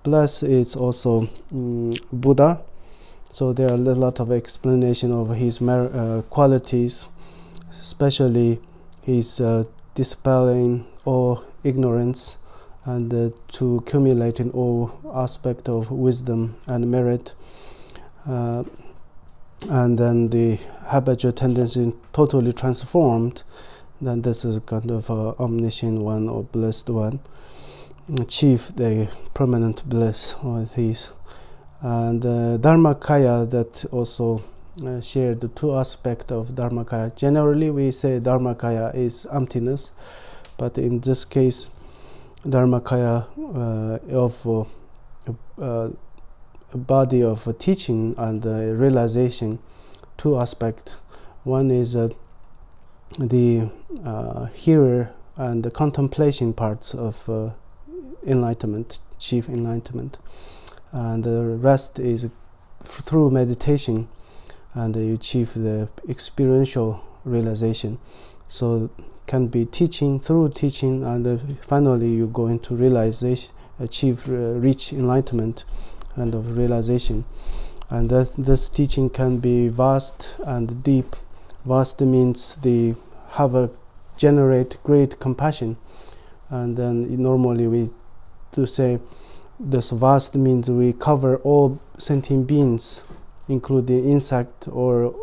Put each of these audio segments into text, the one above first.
bliss is also Buddha. So there are a lot of explanation of his qualities, especially his dispelling all ignorance and to accumulating all aspect of wisdom and merit, and then the habitual tendency totally transformed. Then this is kind of omniscient one or blessed one, achieve the permanent bliss or these. And Dharmakaya, that also share the two aspects of Dharmakaya. Generally we say Dharmakaya is emptiness, but in this case Dharmakaya of a body of teaching and realization, two aspects. One is the hearer and the contemplation parts of enlightenment, chief enlightenment, and the rest is through meditation, and you achieve the experiential realization. So can be teaching, through teaching, and finally you go into realization, achieve reach enlightenment and of realization. And this teaching can be vast and deep. Vast means they generate great compassion, and then normally we do say this vast means we cover all sentient beings, including insect, or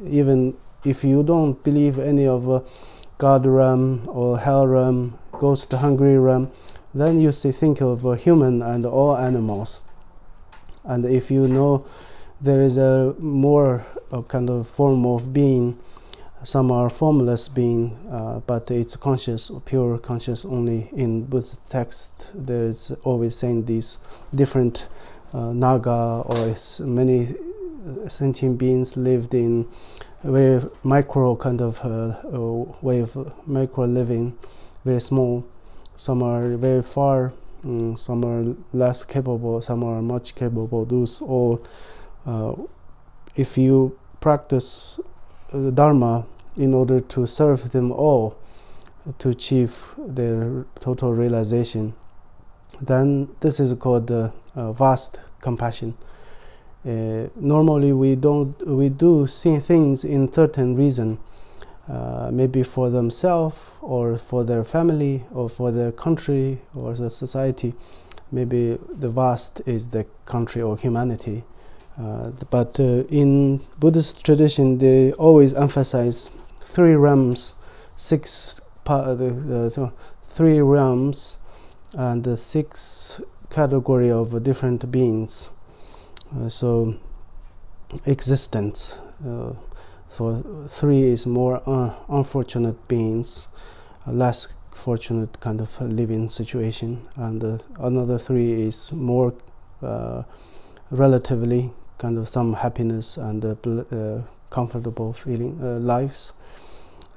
even if you don't believe any of God realm or hell realm, ghost hungry realm, then you think of human and all animals. And if you know there is a more kind of form of being, some are formless being, but it's conscious, pure conscious only. In Buddhist text there is always saying these different naga or many sentient beings lived in very micro kind of way of micro living, very small. Some are very far, some are less capable, some are much capable. Those all, if you practice the Dharma in order to serve them all, to achieve their total realization, then this is called vast compassion. Normally we do see things in certain reason, maybe for themselves or for their family or for their country or the society. Maybe the vast is the country or humanity, but in Buddhist tradition they always emphasize three realms, three realms and six category of different beings. So existence, so three is more unfortunate beings, less fortunate kind of living situation, and another three is more relatively kind of some happiness and comfortable feeling lives.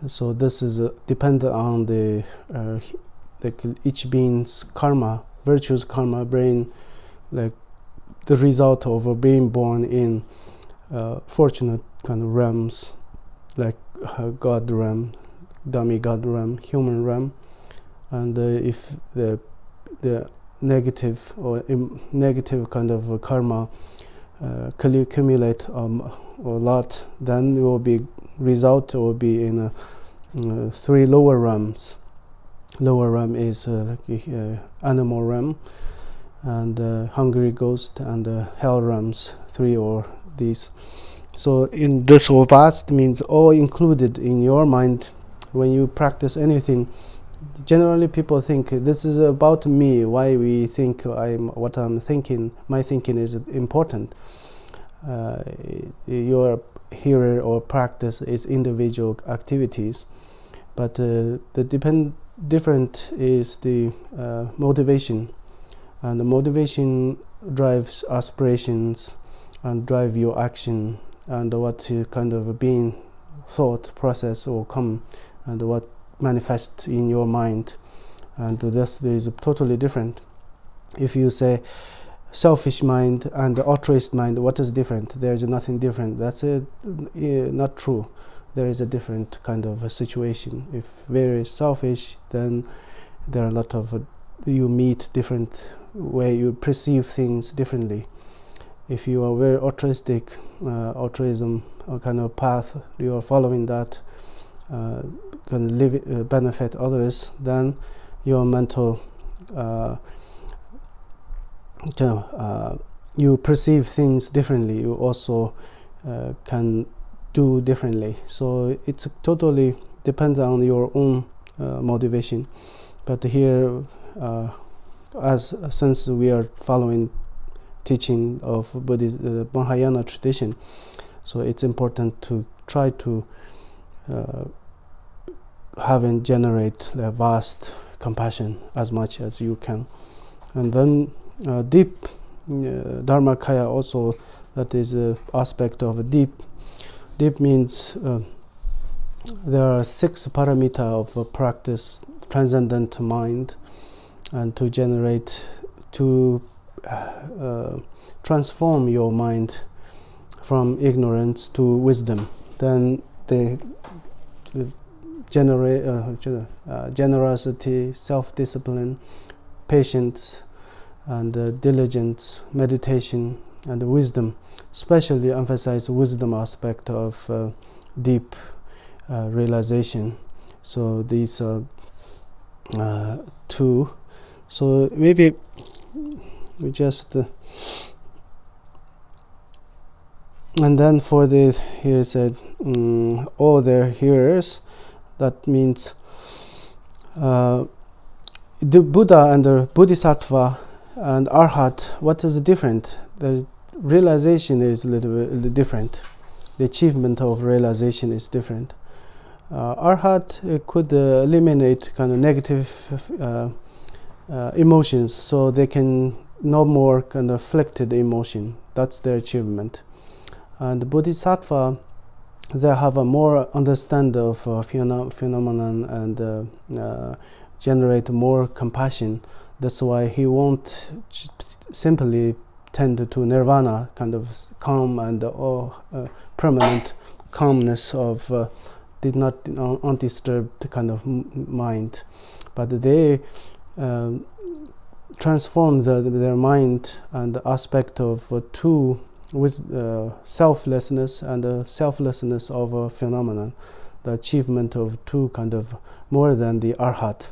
So this is dependent on the each being's karma, virtuous karma, brain, like the result of being born in fortunate kind of realms, like God realm, demigod realm, human realm. And if the negative or negative kind of karma accumulate a lot, then it will be in three lower realms. Lower realm is like animal realm, and hungry ghost, and hell realms, three or these. So in this all vast means all included in your mind. When you practice anything, generally people think this is about me. Why we think what I'm thinking, my thinking is important. Your hearer or practice is individual activities, but the different is the motivation. And the motivation drives aspirations and drive your action, and what kind of being thought process will come and what manifests in your mind. And this is totally different. If you say selfish mind and altruist mind, what is different? There is nothing different. That's not true. There is a different kind of a situation. If very selfish, then there are a lot of you meet different way, you perceive things differently. If you are very altruistic, altruism kind of path, you are following that, can live, benefit others, then your mental, you perceive things differently. You also can do differently. So it's totally depends on your own motivation. But here, since we are following teaching of Buddhist Mahayana tradition, so it's important to try to have and generate a vast compassion as much as you can. And then deep Dharmakaya also, that is an aspect of deep. Deep means there are 6 paramita of practice, transcendent mind, and to generate, to transform your mind from ignorance to wisdom. Then the generosity, self-discipline, patience, and diligence, meditation, and wisdom. Especially emphasize wisdom aspect of deep realization. So these are 2. So maybe we just and then for the, here it said all their hearers, that means the Buddha and the Bodhisattva and Arhat, what is different? The realization is a little bit different. The achievement of realization is different. Arhat could eliminate kind of negative emotions, so they can no more kind of afflicted emotion. That's their achievement. And the Bodhisattva, they have a more understanding of phenomenon and generate more compassion. That's why he won't simply tend to nirvana, kind of calm and permanent calmness of did not undisturbed kind of mind, but they transform their mind and the aspect of 2 with selflessness and the selflessness of a phenomenon, the achievement of 2 kind of more than the Arhat,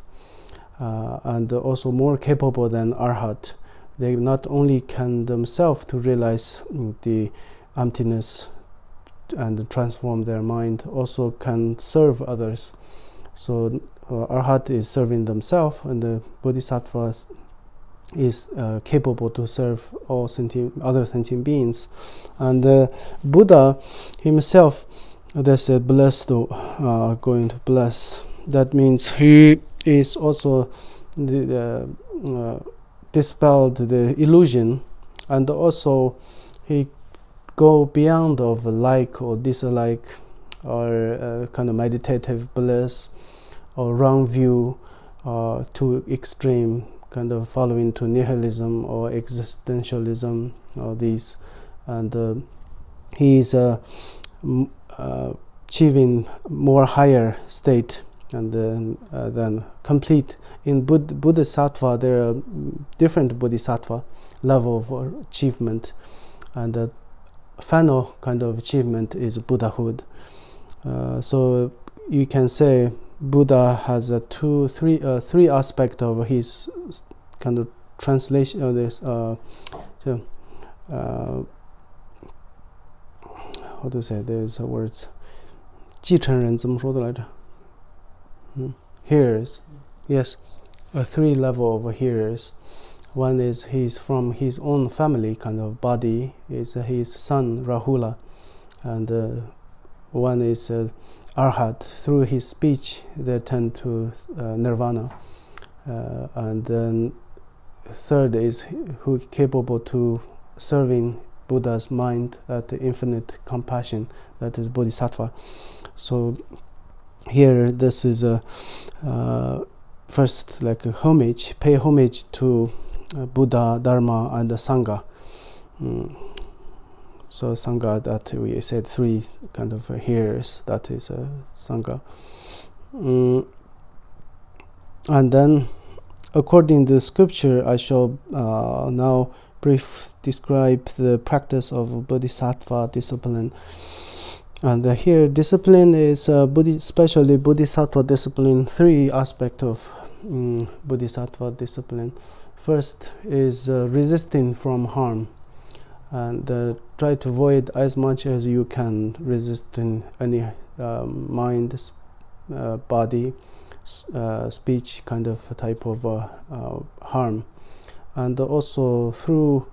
and also more capable than Arhat. They not only can themselves to realize the emptiness and transform their mind, also can serve others. So Arhat is serving themselves, and the Bodhisattva is capable to serve all other sentient beings. And Buddha himself, they said, blessed, going to bless. That means he is also dispelled the illusion, and also he go beyond of like or dislike, or kind of meditative bliss, or wrong view, to extreme kind of following to nihilism or existentialism, or these. And he is achieving more higher state, and then complete. In Bodhisattva, there are different Bodhisattva level of achievement, and the final kind of achievement is Buddhahood. So you can say Buddha has three aspects of his kind of translation of this. How to say? There's words. 继承人怎么说的来着? Hearers, yes, 3 level of hearers. One is he's from his own family kind of body, is his son Rahula, and one is Arhat. Through his speech they tend to nirvana, and then third is who is capable to serving Buddha's mind at the infinite compassion, that is Bodhisattva. So here this is a first like a homage, pay homage to Buddha, Dharma, and the Sangha. So Sangha, that we said 3 kind of hearers, that is Sangha. And then according to scripture, I shall now brief describe the practice of Bodhisattva discipline. And here discipline is especially Bodhisattva discipline, 3 aspects of Bodhisattva discipline. First is resisting from harm, and try to avoid as much as you can resisting any mind, body, speech kind of type of harm. And also through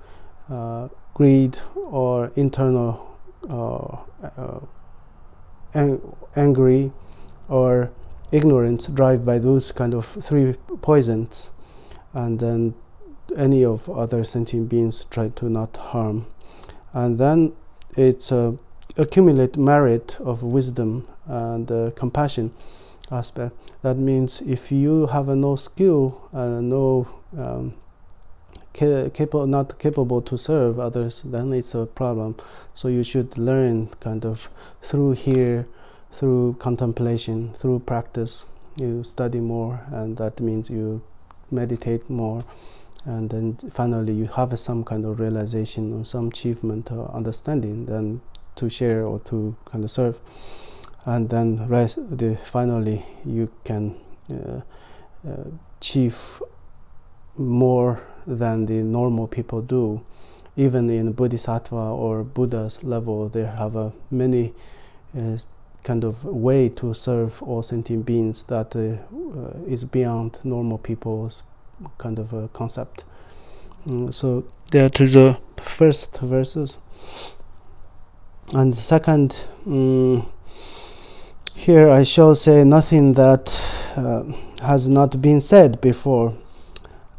greed or internal angry or ignorance drive by those kind of 3 poisons, and then any of other sentient beings try to not harm. And then it's accumulate merit of wisdom and compassion aspect. That means if you have no skill, no not capable to serve others, then it's a problem. So you should learn kind of through here, through contemplation, through practice. You study more, and that means you meditate more, and then finally you have some kind of realization or some achievement or understanding, then to share or to kind of serve. And then finally you can achieve more than the normal people do. Even in Bodhisattva or Buddha's level, they have many kind of way to serve all sentient beings that is beyond normal people's kind of concept. So that is the first verses. And second, here I shall say nothing that has not been said before.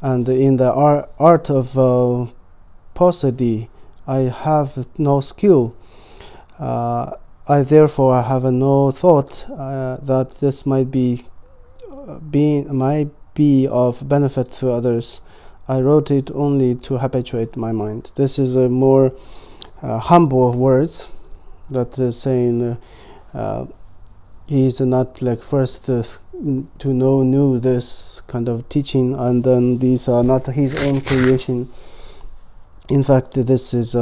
And in the art of prosody, I have no skill. I therefore have no thought that this might be of benefit to others. I wrote it only to habituate my mind. This is a more humble words that is saying he is not like first to knew this kind of teaching, and then these are not his own creation. In fact, this is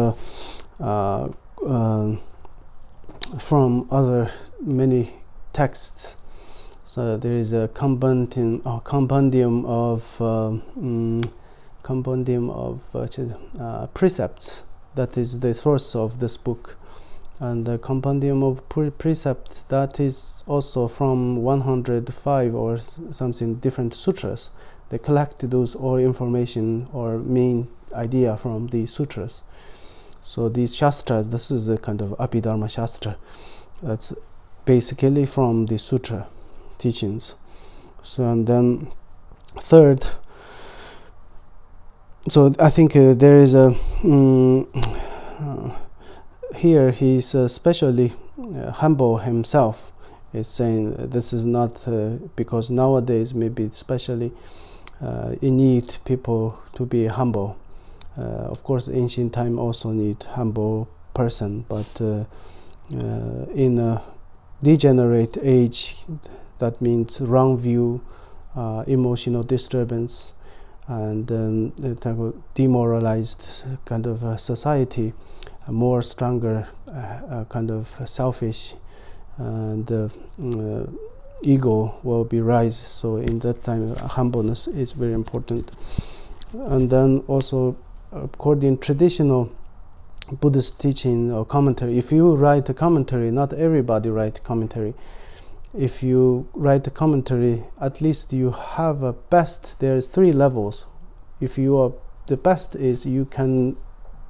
from other many texts. So there is a compendium of precepts that is the source of this book. And the compendium of precepts, that is also from 105 or something different sutras. They collect those all information or main idea from the sutras. So these shastras, this is a kind of Abhidharma Shastra. That's basically from the sutra teachings. So and then third, so I think there is a here he's especially humble himself. It's saying this is not because nowadays maybe especially you need people to be humble. Of course, ancient time also need humble person, but in a degenerate age, that means wrong view, emotional disturbance, and demoralized kind of society, a more stronger kind of selfish and ego will be rise. So in that time, humbleness is very important. And then also, according traditional Buddhist teaching or commentary, if you write a commentary, not everybody write commentary. If you write a commentary, at least you have a best. There is 3 levels. If you are the best, is you can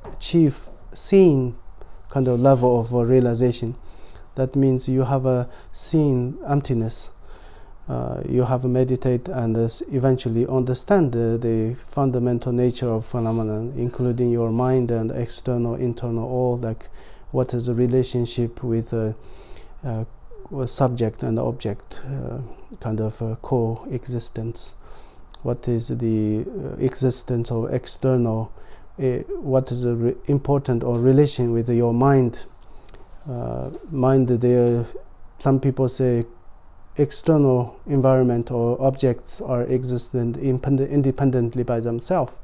achieve seeing kind of level of realization. That means you have a seeing emptiness. You have to meditate and eventually understand the fundamental nature of phenomenon, including your mind and external, internal, all like what is the relationship with subject and object, kind of coexistence. What is the existence of external? What is the important or relation with your mind? Mind there, some people say external environment or objects are existent independently by themselves.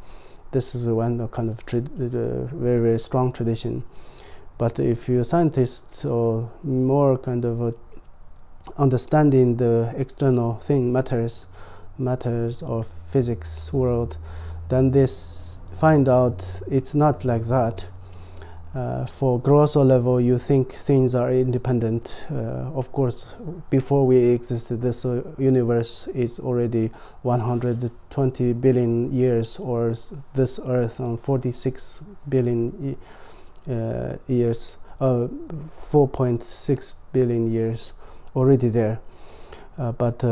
This is one kind of very, very strong tradition. But if you're scientists or more kind of understanding the external thing, matters or physics world, then this find out it's not like that. For grosser level, you think things are independent. Of course, before we existed, this universe is already 120 billion years, or this Earth on 46 billion years, 4.6 billion years already there. But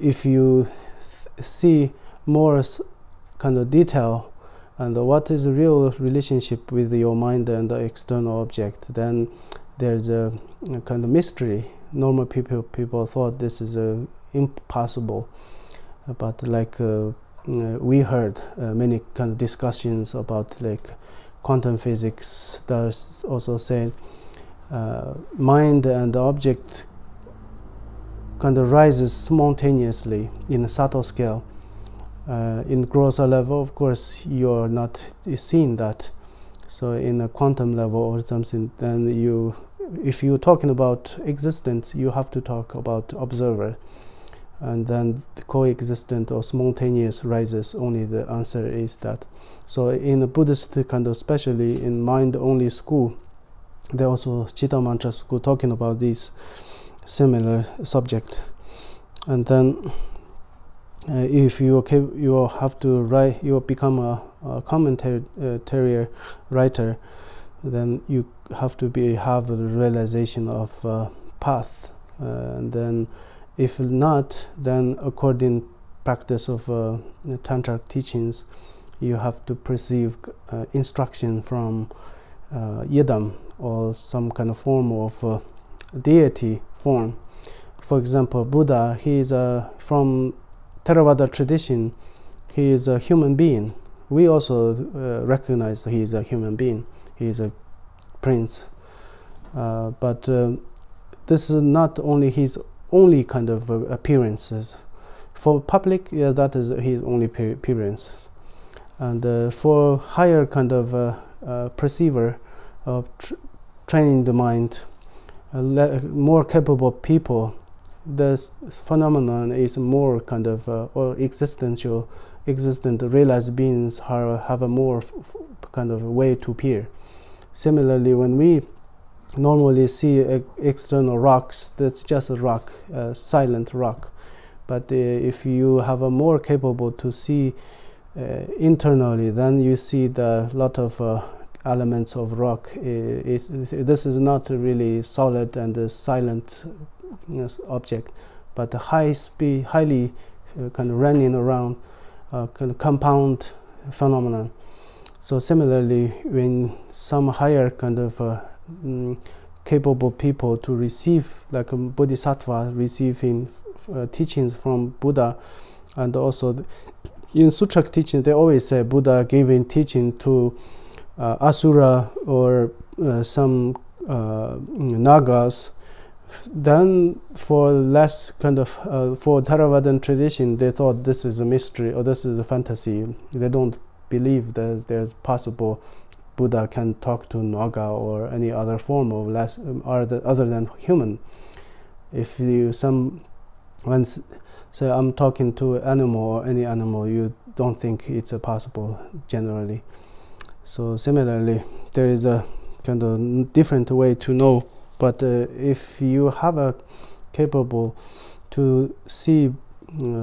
if you see more kind of detail and what is the real relationship with your mind and the external object, then there's a kind of mystery. Normal people thought this is impossible, but like we heard many kind of discussions about like quantum physics. There's also saying mind and object kind of rises simultaneously in a subtle scale. In grosser level, of course, you're not seeing that. So in a quantum level or something, then if you're talking about existence, you have to talk about observer. And then the coexistent or simultaneous rises, only the answer is that. So in a Buddhist kind of, especially in mind-only school, there also Chitta Mantra school talking about this similar subject. And then if you have to write, you become a commentary writer, then you have to have a realization of path, and then if not, then according practice of tantric teachings, you have to perceive instruction from yidam or some kind of form of deity form. For example, Buddha, he is from Theravada tradition, he is a human being. We also recognize that he is a human being. He is a prince. But this is not only his only kind of appearances. For public, yeah, that is his only appearances. And for higher kind of perceiver of training the mind, more capable people, this phenomenon is more kind of or existent realized beings have a more kind of way to appear. Similarly, when we normally see external rocks, that's just a rock, silent rock. But if you have a more capable to see internally, then you see the lot of elements of rock. This is not really solid and silent object, but a high speed, highly kind of running around kind of compound phenomenon. So similarly, when some higher kind of capable people to receive, like a Bodhisattva receiving teachings from Buddha, and also in sutra teaching, they always say Buddha giving teaching to Asura or some Nagas. Then for less kind of for Theravadan tradition, they thought this is a mystery or this is a fantasy. They don't believe that there's possible Buddha can talk to Naga or any other form of other than human. If you once say I'm talking to an animal or any animal, you don't think it's possible generally. So similarly, there is a kind of different way to know. But if you have a capable to see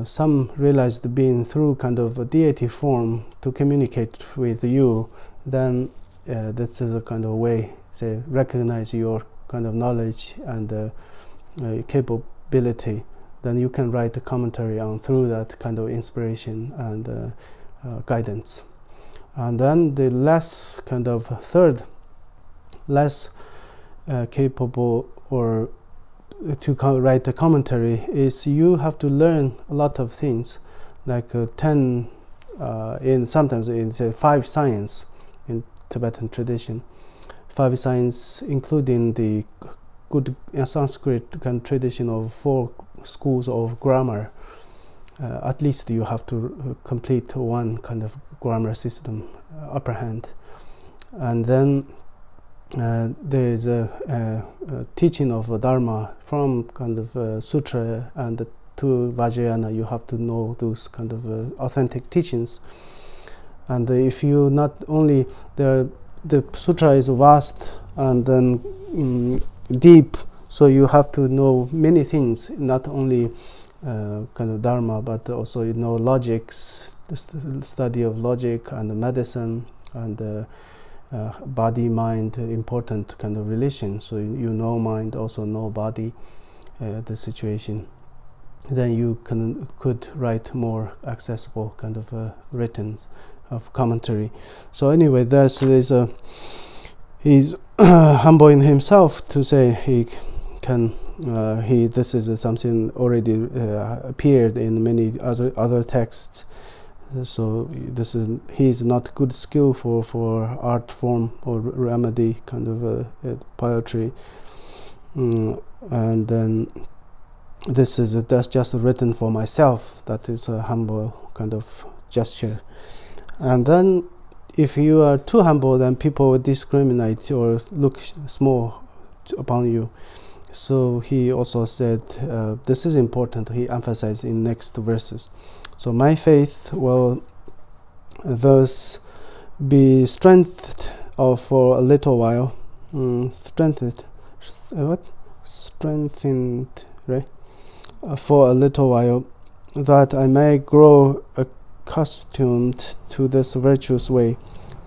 some realized being through kind of a deity form to communicate with you, then this is a kind of way, say, recognize your kind of knowledge and capability. Then you can write a commentary on through that kind of inspiration and guidance. And then the less kind of third, less capable or to write a commentary is you have to learn a lot of things, like 10 sometimes in say 5 science in Tibetan tradition, 5 science including the good Sanskrit kind of tradition of 4 schools of grammar. At least you have to complete one kind of grammar system, upper hand. And then there is a teaching of Dharma from kind of sutra, and to Vajrayana you have to know those kind of authentic teachings. And if you not only, the sutra is vast and then deep, so you have to know many things, not only kind of Dharma, but also logics, the study of logic and medicine and body mind, important kind of relation. So you know mind, also know body, the situation. Then you could write more accessible kind of written of commentary. So anyway, he's humble in himself to say he can. This is something already appeared in many other texts. So he is not good skill for art form or remedy kind of poetry, and then that's just written for myself. That is a humble kind of gesture. And then if you are too humble, then people will discriminate or look small upon you. So he also said this is important. He emphasized in next verses. So my faith will thus be strengthened for a little while. Strengthened, right? For a little while, that I may grow accustomed to this virtuous way.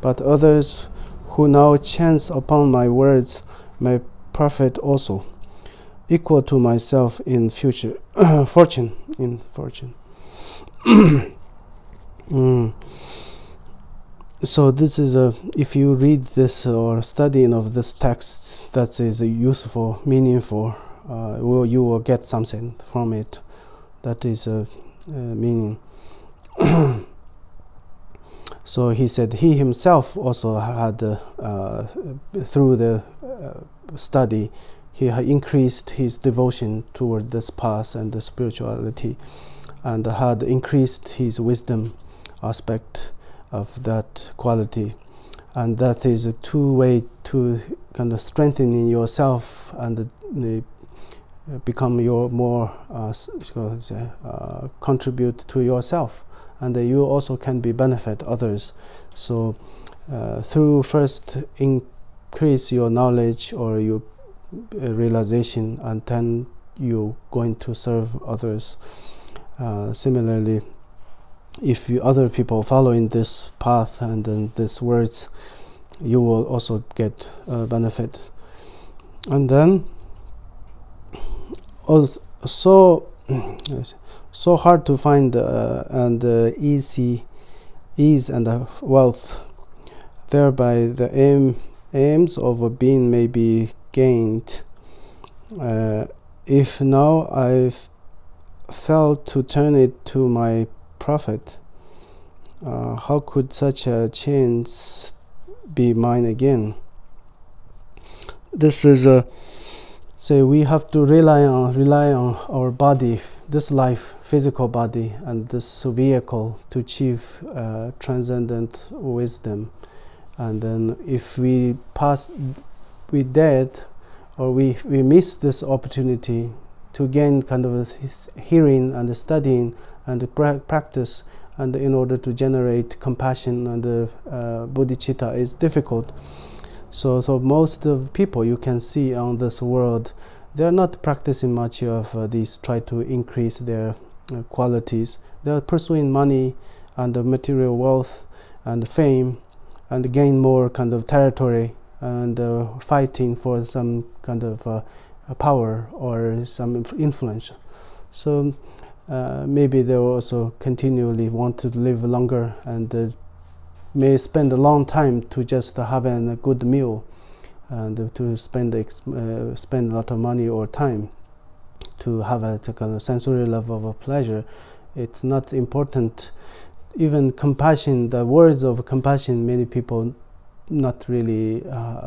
But others who now chance upon my words may profit also, equal to myself in future fortune. So this is if you read this or studying of this text, that is useful, meaningful. You will get something from it. That is meaning. So he said he himself also had through the study, he had increased his devotion toward this path and the spirituality, and had increased his wisdom aspect of that quality. And that is a two-way to kind of strengthening yourself and become your more contribute to yourself, and you also can be benefit others. So through first increase your knowledge or your realization, and then you going to serve others. Similarly, if other people following this path and then these words, you will also get benefit. And then so hard to find and ease and wealth, thereby the aims of a being may be gained. If now I've felt to turn it to my profit, how could such a chance be mine again? This is say we have to rely on our body, this life, physical body, and this vehicle to achieve transcendent wisdom. And then if we dead, or we miss this opportunity to gain kind of hearing and studying and practice, and in order to generate compassion and bodhicitta is difficult. So most of people you can see on this world, they are not practicing much of these, try to increase their qualities. They are pursuing money and material wealth and fame, and gain more kind of territory, and fighting for some kind of power or some influence. So maybe they will also continually want to live longer, and may spend a long time to just have a good meal, and to spend a lot of money or time to have a kind of sensory level of pleasure. It's not important. Even compassion, the words of compassion, many people not really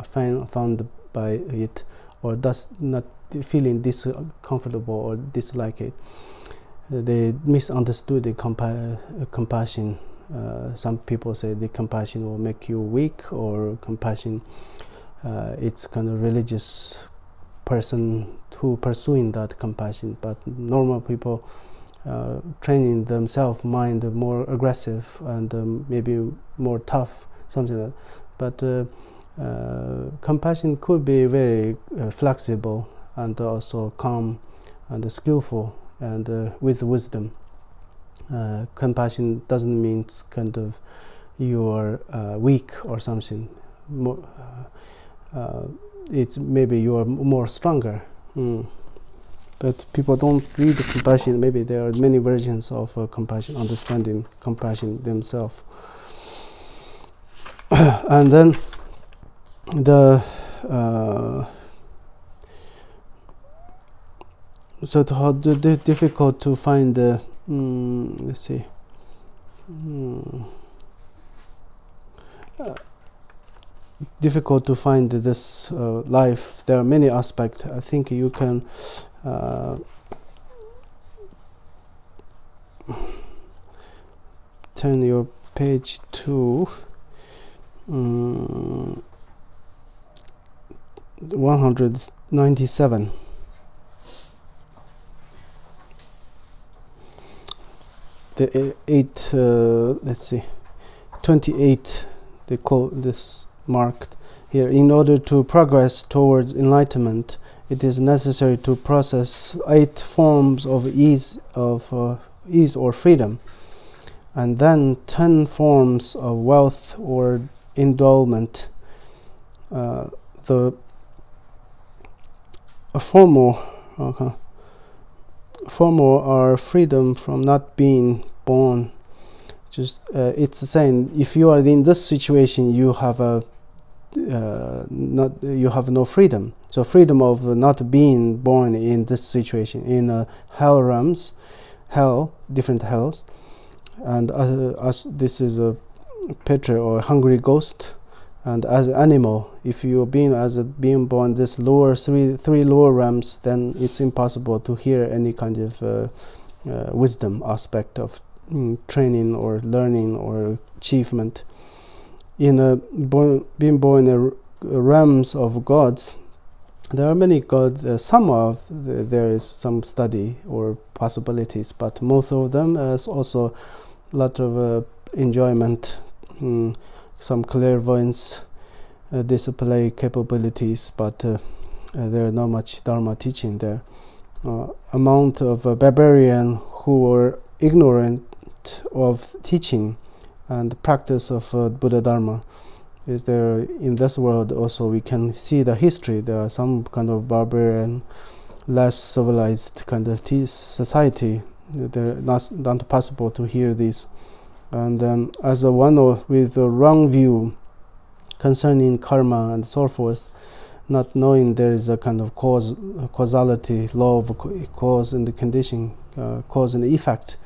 found by it, or does not feeling discomfortable or dislike it. They misunderstood the compassion. Some people say the compassion will make you weak, or compassion it's kind of religious person who pursuing that compassion. But normal people training themselves mind more aggressive and maybe more tough, something like that. But compassion could be very flexible and also calm and skillful and with wisdom. Compassion doesn't mean kind of you're weak or something. It's maybe you're more stronger. But people don't read the compassion. Maybe there are many versions of compassion, understanding compassion themselves. And then so how difficult to find the let's see. Difficult to find this life. There are many aspects. I think you can turn your page to 197. The 28, they call this marked here. In order to progress towards enlightenment, it is necessary to process 8 forms of ease or freedom, and then 10 forms of wealth or endowment. The former are freedom from not being born. Just it's saying if you are in this situation, you have no freedom. So freedom of not being born in this situation, in hell realms, different hells, and as this is a petre or hungry ghost, and as an animal, if you're being born this lower three lower realms, then it's impossible to hear any kind of wisdom aspect of training or learning or achievement. In being born in realms of gods, there are many gods. There is some study or possibilities, but most of them is also a lot of enjoyment, some clairvoyance, display capabilities, but there are not much Dharma teaching there. Amount of barbarian who were ignorant of teaching and practice of Buddha Dharma is there in this world. Also we can see the history. There are some kind of barbarian, less civilized kind of society. They're not possible to hear this. And then as a one with a wrong view concerning karma and so forth, not knowing there is a kind of causality, law of cause and the condition, cause and effect,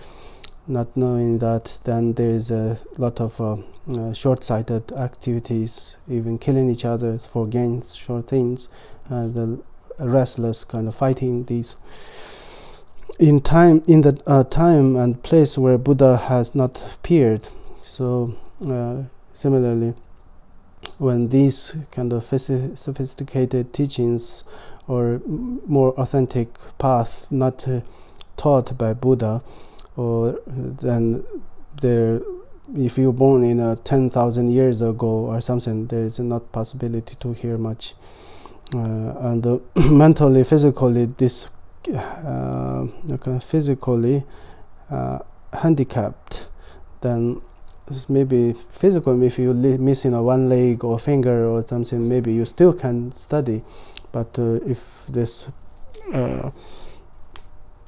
not knowing that, then there is a lot of short-sighted activities, even killing each other for gains, short things, the restless kind of fighting these. In the time and place where Buddha has not appeared. So similarly, when these kind of sophisticated teachings or more authentic path not taught by Buddha, or then if you're born in 10,000 years ago or something, there is not possibility to hear much, and mentally, physically, physically handicapped, then maybe physically, if you're missing one leg or finger or something, maybe you still can study, but if this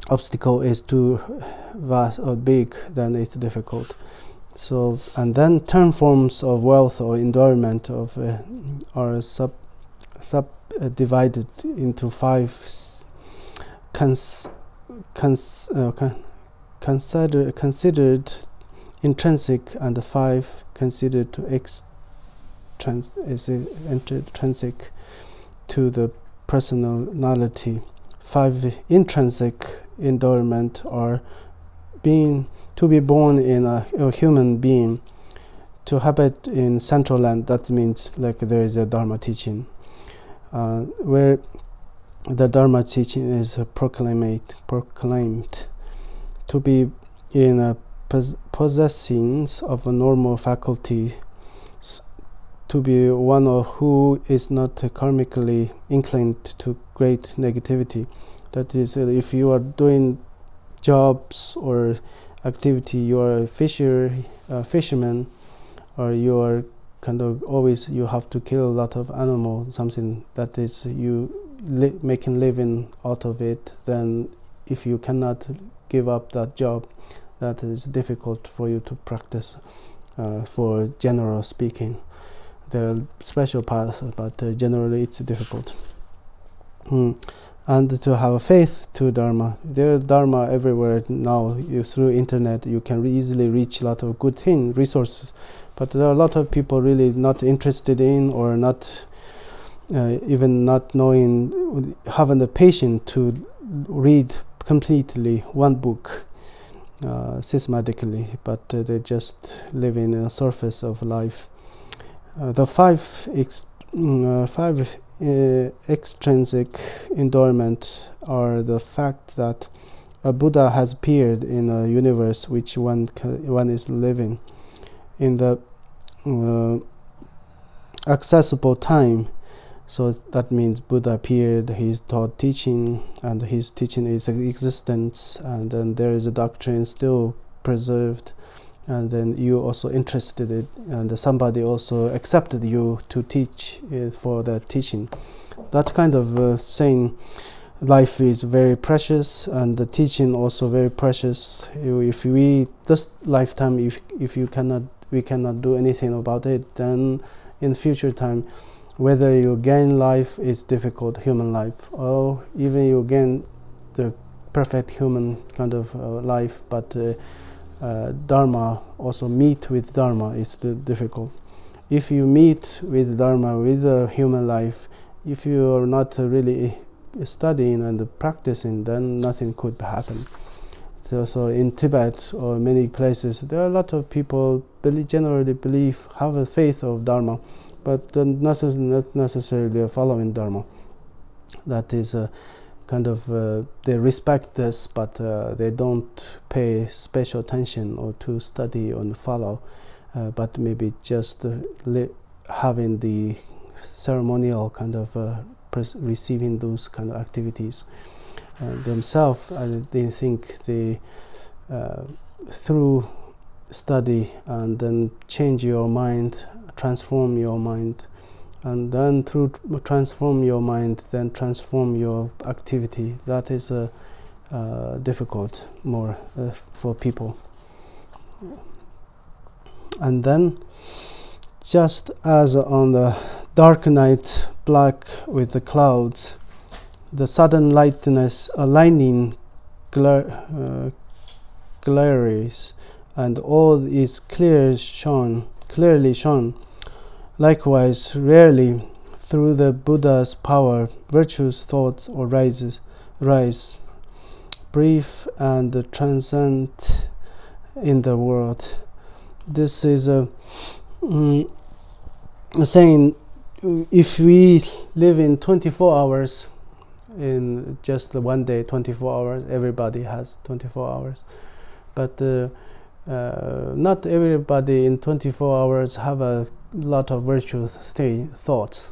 obstacle is too vast or big, then it's difficult. So, and then 10 forms of wealth or endowment are subdivided into 5 considered intrinsic and 5 considered to intrinsic to the personality. 5 intrinsic endowment are to be born in a human being, to habit in Central Land. That means like there is a Dharma teaching, where the Dharma teaching is proclaimed, to be in a possessing of a normal faculty, to be one of who is not karmically inclined to great negativity. That is, if you are doing jobs or activity, you are a fisherman, or you are kind of always you have to kill a lot of animals, something that is you making living out of it, then if you cannot give up that job, that is difficult for you to practice. For general speaking, there are special paths, but generally it's difficult. And to have a faith to Dharma. There is Dharma everywhere now. Through internet you can easily reach a lot of good resources, but there are a lot of people really not interested in, or not even not knowing, having the patience to read completely one book systematically, but they just living in the surface of life. The 5 extrinsic endowment are the fact that a Buddha has appeared in a universe which one is living in the accessible time. So that means Buddha appeared, he taught teaching, and his teaching is existence, and then there is a doctrine still preserved, and then you also interested in it, and somebody also accepted you to teach for the teaching. That kind of saying life is very precious, and the teaching also very precious. If we this lifetime, if we cannot do anything about it, then in future time, whether you gain life is difficult, human life, or even you gain the perfect human kind of life, but Dharma, also meet with Dharma is difficult. If you meet with Dharma, with a human life, if you are not really studying and practicing, then nothing could happen. So in Tibet or many places, there are a lot of people generally have a faith of Dharma, but not necessarily following Dharma. That is kind of they respect this, but they don't pay special attention or to study and follow, but maybe just having the ceremonial kind of receiving those kind of activities themselves. They think they through study and then change your mind, transform your mind, and then through transform your mind, then transform your activity. That is difficult more for people. And then, just as on the dark night, black with the clouds, the sudden lightning glares, and all is clearly shown. Likewise, rarely through the Buddha's power, virtuous thoughts rise, brief and transcend in the world. This is a saying, if we live in 24 hours, in just the one day, 24 hours, everybody has 24 hours, but not everybody in 24 hours have a lot of virtuous thoughts.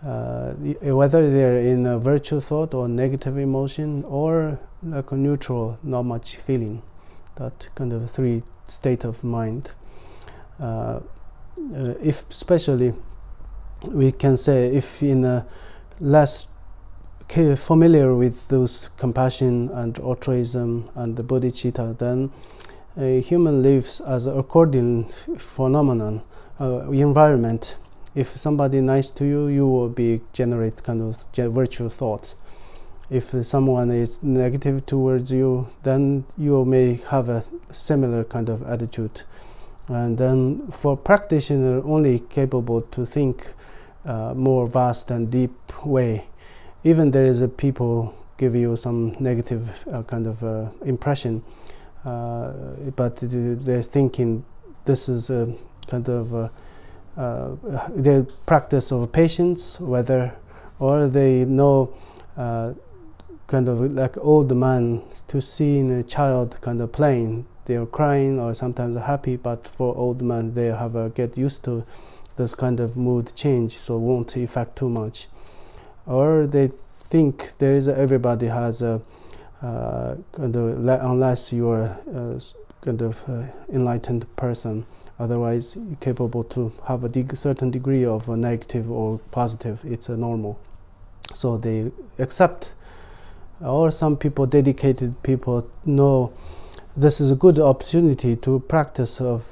Whether they're in a virtue thought or negative emotion, or like a neutral, not much feeling, that kind of 3 state of mind. If especially we can say, if in a less familiar with those compassion and altruism and the bodhicitta, then a human lives as an accordion phenomenon, environment. If somebody nice to you, you will generate kind of virtue thoughts. If someone is negative towards you, then you may have a similar kind of attitude. And then for practitioner only capable to think more vast and deep way, even there is a people give you some negative kind of impression, but they're thinking this is a kind of the practice of patience, whether or they know kind of like old man to seeing a child kind of playing, they're crying or sometimes happy, but for old man they have get used to this kind of mood change, so won't affect too much. Or they think there is everybody has a kind of unless you are kind of enlightened person, otherwise you're capable to have a certain degree of negative or positive. It's a normal, so they accept. Or some people, dedicated people, know this is a good opportunity to practice of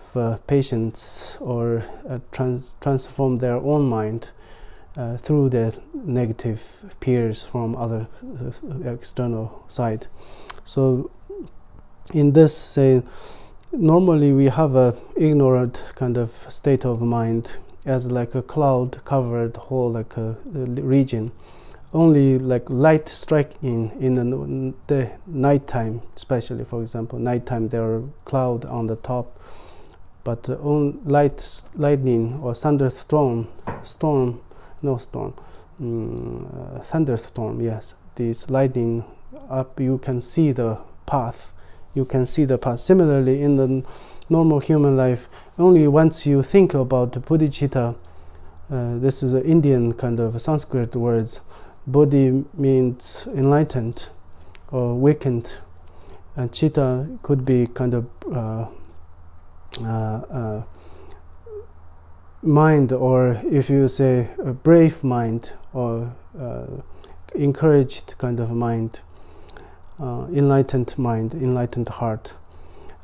patience or transform their own mind through the negative peers from other external side. So in this, normally we have a ignorant kind of state of mind as like a cloud covered whole like a region. Only like light striking in the nighttime, especially for example nighttime, there are cloud on the top, but on lightning or thunderstorm, thunderstorm, yes, this lightning up, you can see the path. Similarly, in the normal human life, only once you think about bodhicitta, this is an Indian kind of Sanskrit words. Bodhi means enlightened or awakened, and citta could be kind of mind, or if you say a brave mind or encouraged kind of mind, enlightened mind, enlightened heart.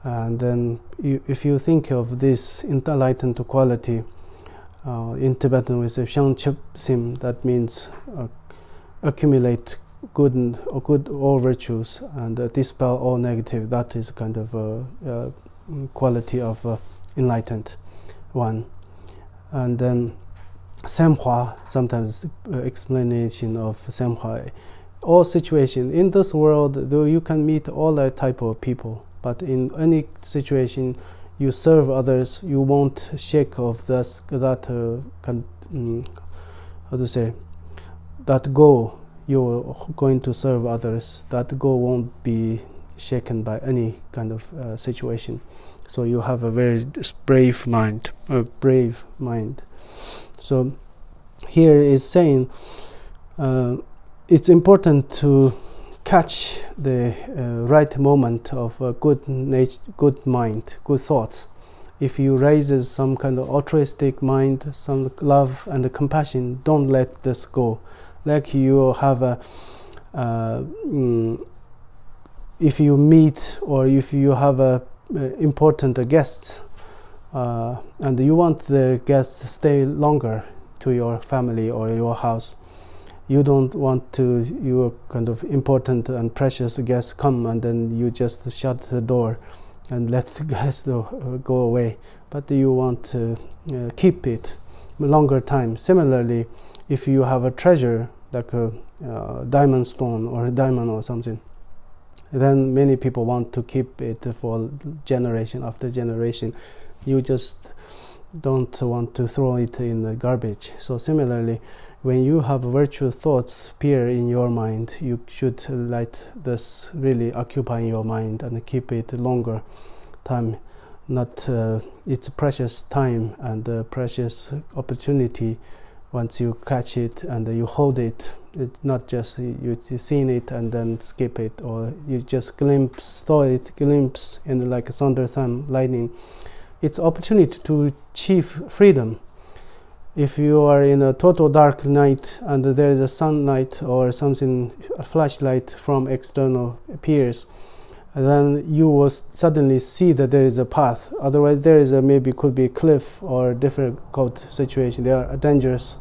And then if you think of this enlightened quality, in Tibetan we say shang chip sim, that means accumulate good all virtues and dispel all negative. That is kind of a quality of enlightened one. And then semhwa, sometimes explanation of semhwa, all situation in this world, though you can meet all that type of people, but in any situation you serve others, you won't shake off this, that how to say, that goal. You're going to serve others, that goal won't be shaken by any kind of situation. So you have a very brave mind, So here is saying it's important to catch the right moment of good mind, good thoughts. If you raise some kind of altruistic mind, some love and compassion, don't let this go. Like you have if you meet or if you have important guests and you want the guests to stay longer to your family or your house, you don't want to, your kind of important and precious guests come and then you just shut the door and let the guests go away, but you want to keep it longer time. Similarly, if you have a treasure like a diamond stone or a diamond or something, then many people want to keep it for generation after generation. You just don't want to throw it in the garbage. So similarly, when you have virtuous thoughts appear in your mind, you should let this really occupy your mind and keep it longer time. Not it's precious time and precious opportunity. Once you catch it and you hold it, it's not just you seen it and then skip it, or you just glimpse in like a thunder, lightning. It's opportunity to achieve freedom. If you are in a total dark night and there is a sunlight or something, a flashlight from external appears, then you will suddenly see that there is a path. Otherwise, there is maybe could be a cliff or a difficult situation. They are dangerous.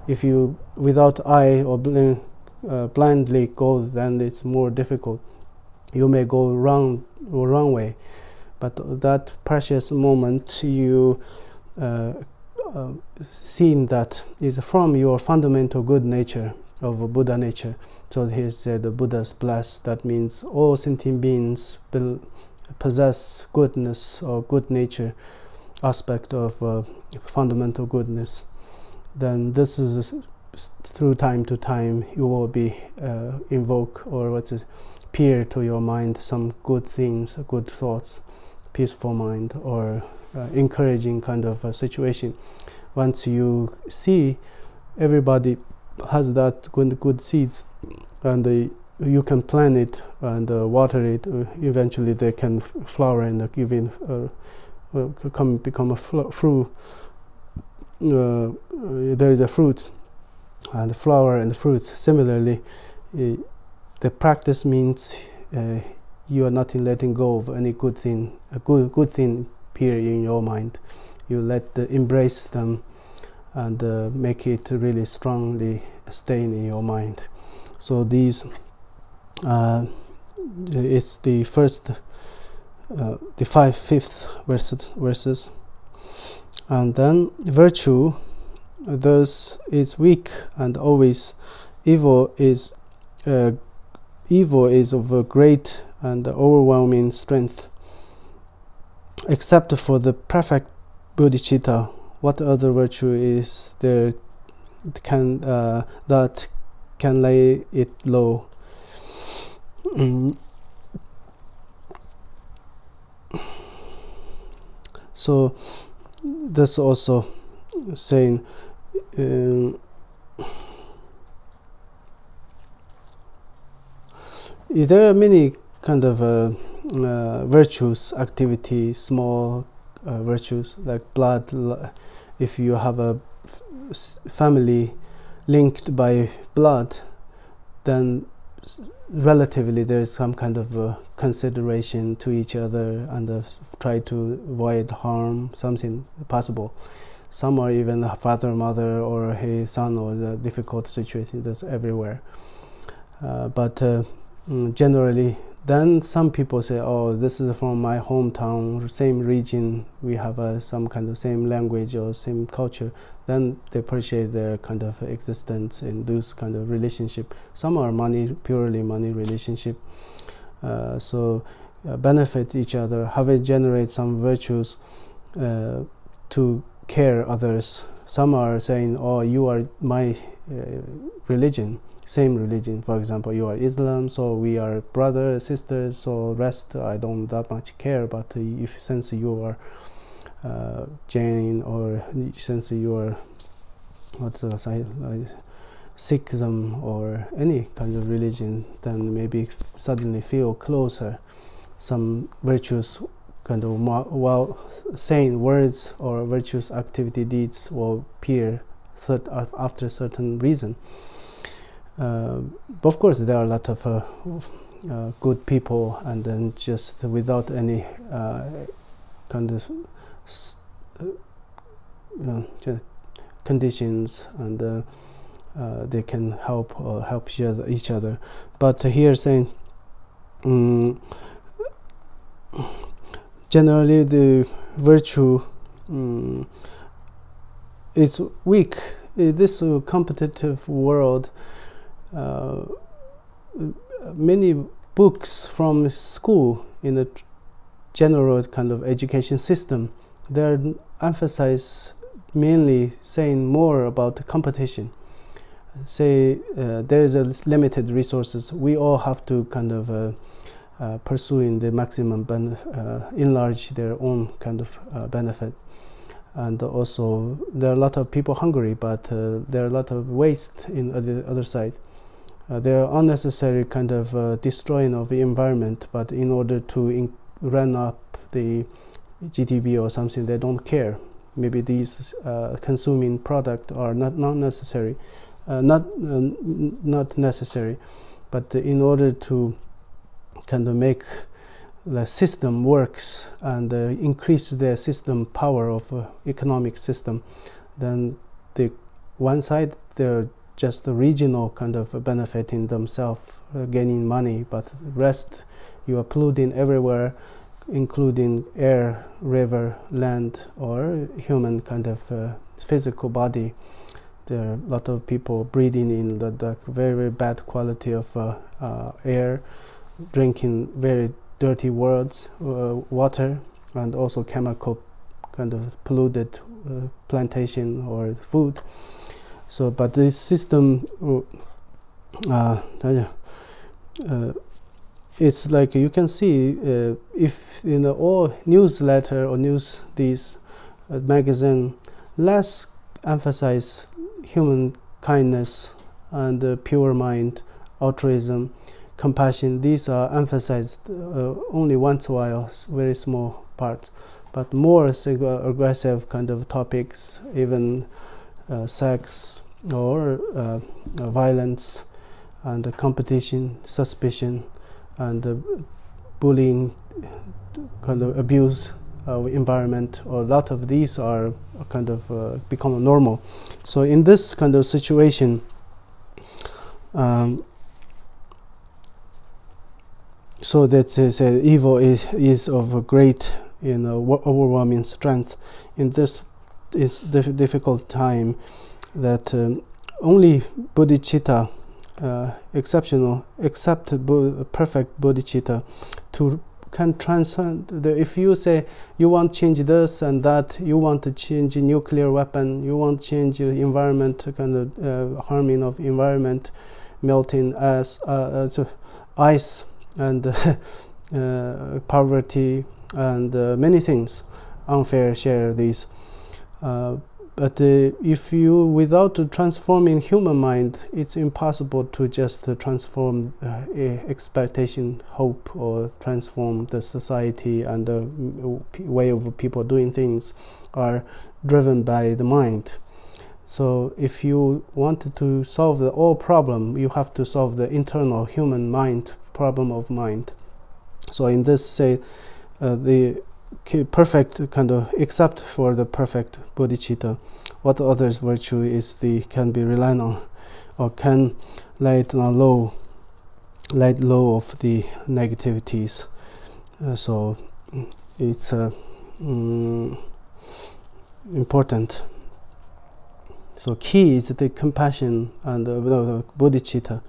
If you without eye or blindly go, then it's more difficult. You may go wrong way, but that precious moment you seen that is from your fundamental good nature. of Buddha nature. So here said the Buddha's blessed. That means all sentient beings possess goodness or good nature aspect of fundamental goodness. Then this is through time to time you will be invoke or appear to your mind some good things, good thoughts, peaceful mind, or encouraging kind of a situation. Once you see everybody has that good seeds, and you can plant it and water it, eventually they can flower and give in, become a fruit. There is a fruit and the flower and the fruits. Similarly, the practice means you are not letting go of any good thing, a good thing appear in your mind. You embrace them and make it really strongly stay in your mind. So these it's the first, the fifth verses, and then virtue thus is weak and always evil is of a great and overwhelming strength. Except for the perfect bodhicitta, what other virtue is there that can lay it low? So that's also saying there are many kind of virtues, activity, small virtues like blood. If you have a family linked by blood, then relatively there is some kind of consideration to each other and try to avoid harm, something possible. Some are even a father, mother, or a son, or the difficult situation that's everywhere. But generally, then some people say, oh, this is from my hometown, same region, we have some kind of same language or same culture. Then they appreciate their kind of existence in this kind of relationship. Some are purely money relationship. So benefit each other, have it generate some virtues to care others. Some are saying, oh, you are my religion, same religion. For example, you are Islam, so we are brothers, sisters, so rest I don't that much care. But if since you are Jain, or since you are Sikhism or any kind of religion, then maybe suddenly feel closer. Some virtues kind of while saying words or virtuous activity deeds will appear after a certain reason. Of course, there are a lot of good people, and then just without any kind of conditions, and they can help each other. But here saying generally the virtue is weak. In this competitive world, many books from school in a general kind of education system, they're emphasize mainly saying more about the competition. Say there is a limited resources, we all have to kind of pursuing the maximum enlarge their own kind of benefit. And also there are a lot of people hungry, but there are a lot of waste in the other side. There are unnecessary kind of destroying of the environment, but in order to run up the GDP or something, they don't care. Maybe these consuming product are not necessary, not necessary, but in order to kind of make the system works and increase the system power of economic system, then the one side they're just the regional kind of benefiting themselves, gaining money, but the rest you are polluting everywhere, including air, river, land, or human kind of physical body. There are a lot of people breathing in the very, very bad quality of air, drinking very dirty water, and also chemical kind of polluted plantation or food. So, but this system, it's like you can see if in all newsletter or these magazine less emphasize human kindness and pure mind, altruism, compassion. These are emphasized only once in a while, very small parts, but more aggressive kind of topics, even sex or violence and competition, suspicion, and bullying, kind of abuse of environment, or a lot of these are kind of become normal. So in this kind of situation, so that is evil is of a great, overwhelming strength. In this is difficult time, that only bodhicitta, except perfect bodhicitta, can transcend if you say you want to change this and that, you want to change a nuclear weapon, you want to change the environment, kind of harming of environment, melting as ice, and poverty, and many things, unfair share these. But if you, without transforming human mind, it's impossible to just transform expectation, hope, or transform the society, and the way of people doing things are driven by the mind. So if you wanted to solve the all problem, you have to solve the internal human mind, problem of mind. So in this, say, the perfect kind of, except for the perfect bodhicitta, what other virtue is can be relied on, or can lay low of the negativities. So it's important. So key is the compassion and the bodhicitta.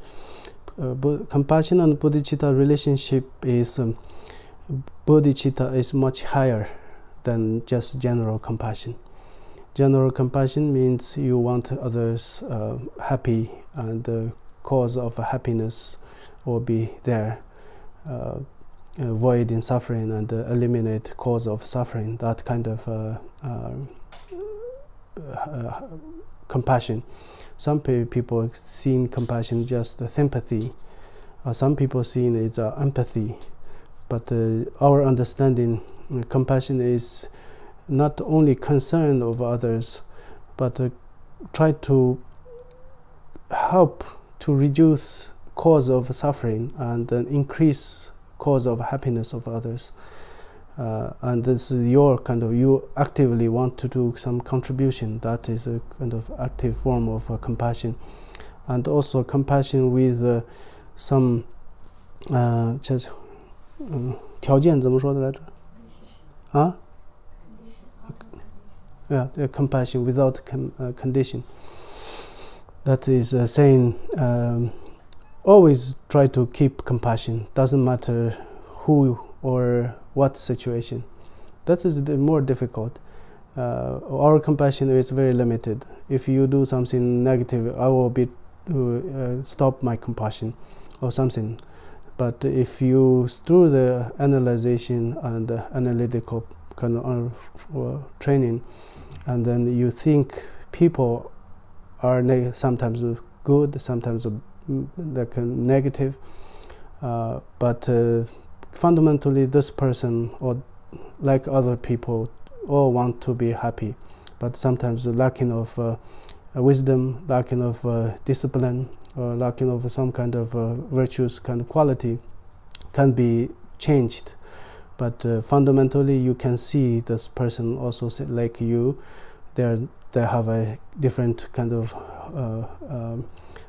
Compassion and bodhicitta relationship is bodhicitta is much higher than just general compassion. General compassion means you want others happy, and the cause of happiness will be there, avoid in suffering and eliminate cause of suffering. That kind of compassion. Some people see compassion just sympathy. Some people see it as empathy. But our understanding, compassion is not only concern of others, but try to help to reduce cause of suffering and increase cause of happiness of others. And this is your kind of, you actively want to do some contribution. That is a kind of active form of compassion. And also compassion with some just 条件怎么说的来着？啊？ Yeah, compassion without condition. That is saying, always try to keep compassion. Doesn't matter who or what situation. That is the more difficult. Our compassion is very limited. If you do something negative, I will be stop my compassion or something. But if you, through the analyzation and analytical kind of training, and then you think people are sometimes good, sometimes negative, but fundamentally this person, or like other people, all want to be happy, but sometimes lacking of wisdom, lacking of discipline, or lacking of some kind of virtuous kind of quality can be changed. But fundamentally you can see this person also like you, they have a different kind of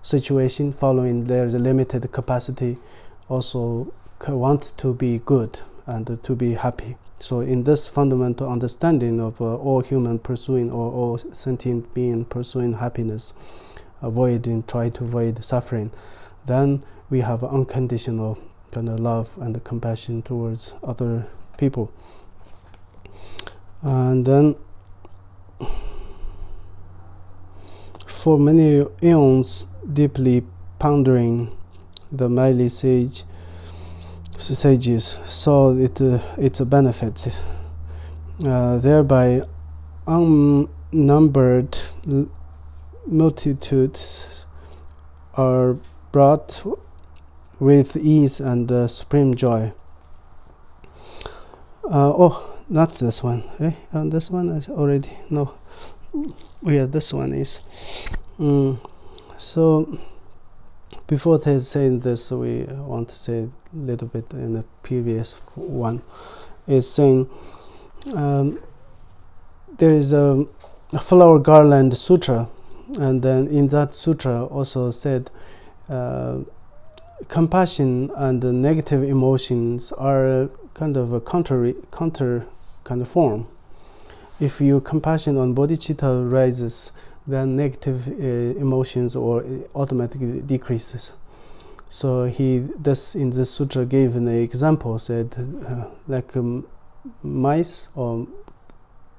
situation, following there's a limited capacity, also want to be good and to be happy. So in this fundamental understanding of all human pursuing or all sentient being pursuing happiness, try to avoid suffering, then we have unconditional kind of love and compassion towards other people. And then for many eons, deeply pondering, the mighty sages saw its benefits. Thereby unnumbered multitudes are brought with ease and supreme joy. Not this one, right? This one I already know. Yeah, this one is. So before saying this, we want to say a little bit in the previous one. Is saying there is a flower garland sutra, and then in that sutra also said compassion and negative emotions are kind of a counter kind of form. If your compassion on bodhicitta rises, then negative emotions or automatically decreases. So in this sutra gave an example, said like mice or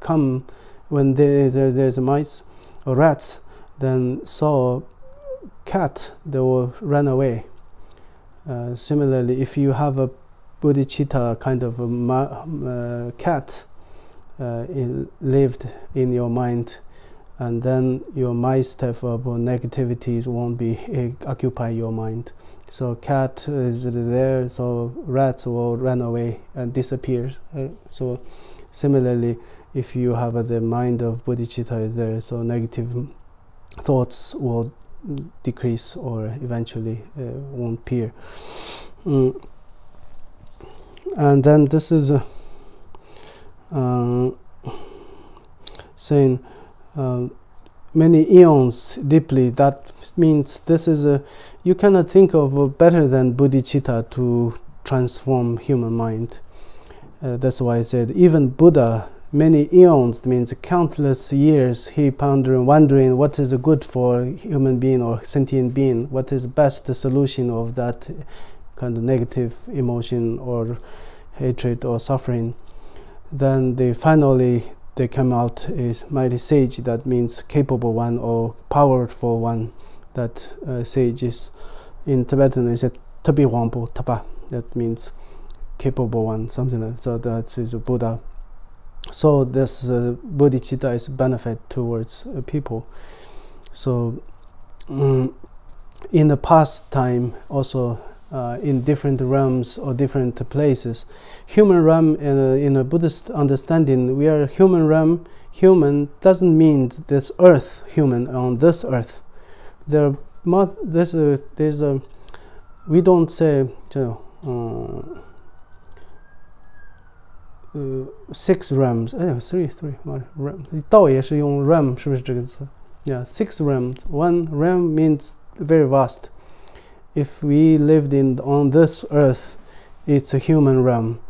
come when there's a mice or rats, then saw cat, they will run away. Similarly, if you have a bodhicitta kind of a cat lived in your mind, and then your mice type of negativities won't be occupy your mind. So cat is there, so rats will run away and disappear. So similarly, if you have the mind of bodhicitta is there, so negative thoughts will decrease or eventually won't appear. And then this is saying many eons deeply. That means this is you cannot think of better than bodhicitta to transform human mind. That's why I said even Buddha, many eons means countless years, he pondering, wondering what is good for human being or sentient being, what is best solution of that kind of negative emotion or hatred or suffering. Then they come out is mighty sage, that means capable one or powerful one. That sage is in Tibetan is a tabi wampo tapa, that means capable one, something like that. So that is a Buddha. So this bodhicitta is benefit towards people. So in the past time also in different realms or different places, human realm in a Buddhist understanding, we are human realm. Human doesn't mean this earth, human on this earth. We don't say 6 realms, 道也是用 realm 是不是这个词 Yeah, 6 realms. One realm means very vast. If we lived on this earth, it's a human realm.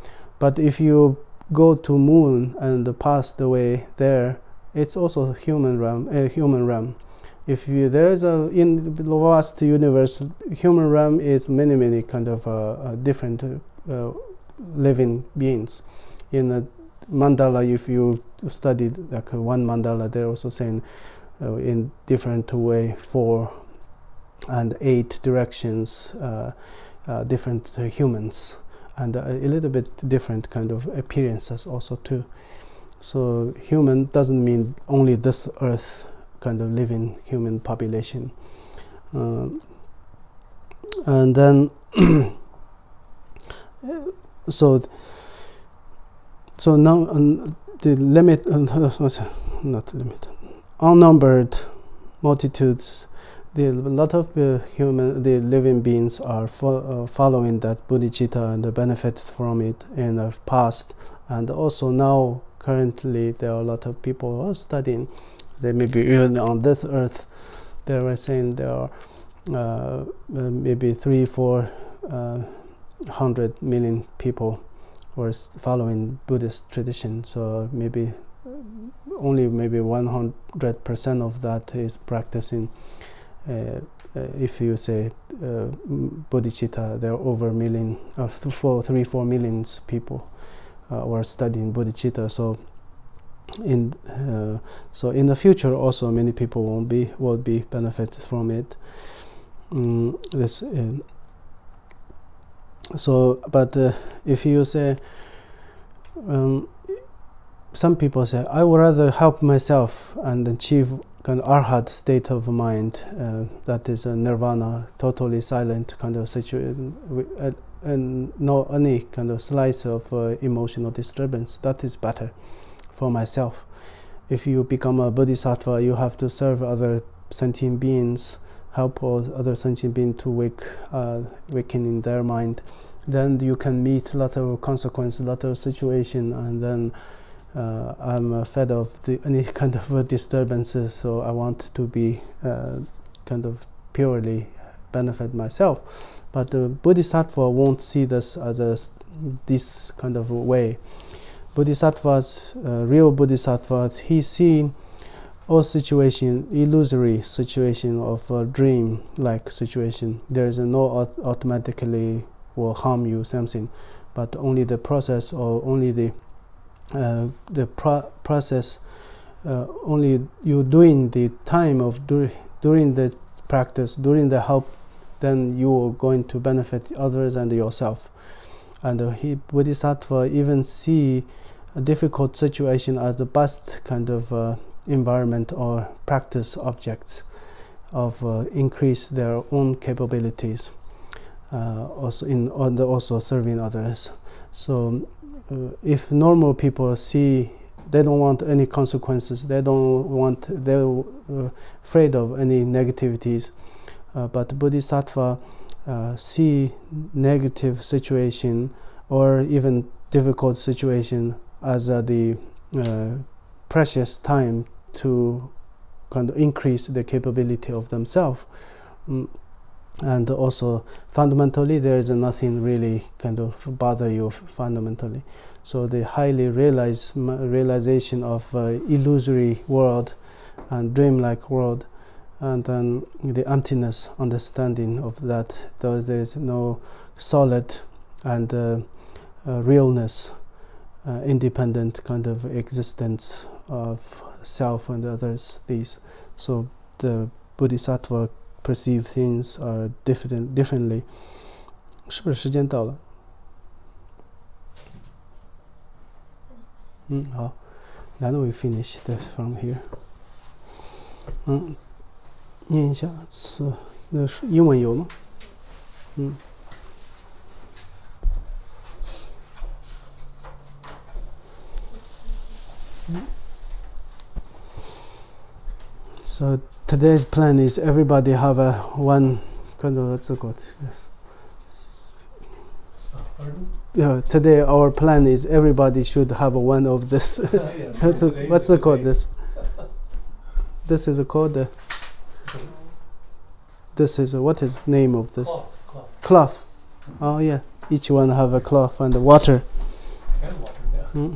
But if you go to moon and passed away there, it's also human realm. If there is in the vast universe, human realm is many kind of different living beings. In a mandala, if you studied like one mandala, they're also saying in different way 4 and 8 directions, different humans, and a little bit different kind of appearances also too. So human doesn't mean only this earth kind of living human population. And then so now the limit, not limit, unnumbered multitudes, a lot of the living beings are following that bodhicitta and the benefits from it in the past, and also now currently there are a lot of people who are studying. They may be even on this earth. They were saying there are maybe 300-400 million people or following Buddhist tradition. So maybe only maybe 100% of that is practicing. If you say bodhicitta, there are over a million, 3-4 millions people who are studying bodhicitta. So in the future also many people will be benefit from it. But if you say some people say, I would rather help myself and achieve kind of arhat state of mind, that is a nirvana, totally silent kind of situation, and no any kind of slice of emotional disturbance. That is better for myself. If you become a bodhisattva, you have to serve other sentient beings, help other sentient beings to waken in their mind. Then you can meet a lot of consequences, a lot of situation, and then I'm fed of any kind of disturbances, so I want to be kind of purely benefit myself. But the bodhisattva won't see this as this kind of way. Bodhisattvas, real bodhisattvas, he see all situation, illusory situation of a dream-like situation. There is no automatically will harm you something, but only the process, or only the process, only you doing the time of during the practice, during the help, then you are going to benefit others and yourself. And bodhisattva even see a difficult situation as the best kind of environment or practice objects of increase their own capabilities, also serving others. So if normal people see, they don't want any consequences, they're afraid of any negativities, but bodhisattva see negative situation or even difficult situation as the precious time to kind of increase the capability of themselves. And also fundamentally there is nothing really kind of bother you fundamentally. So the highly realization of illusory world and dream-like world, and then the emptiness understanding of that, there is no solid and realness, independent kind of existence of self and others. These, so the bodhisattva perceive things are differently. 是不是时间到了？好， Now we finish this from here. 念一下词，那英文有吗？So today's plan is everybody have a one kind of, what's it called? Yeah, today our plan is everybody should have one of this. Yes, what's it called? This is called. This is what is the name of this? Cloth. Oh yeah, each one have a cloth and water. And water, yeah.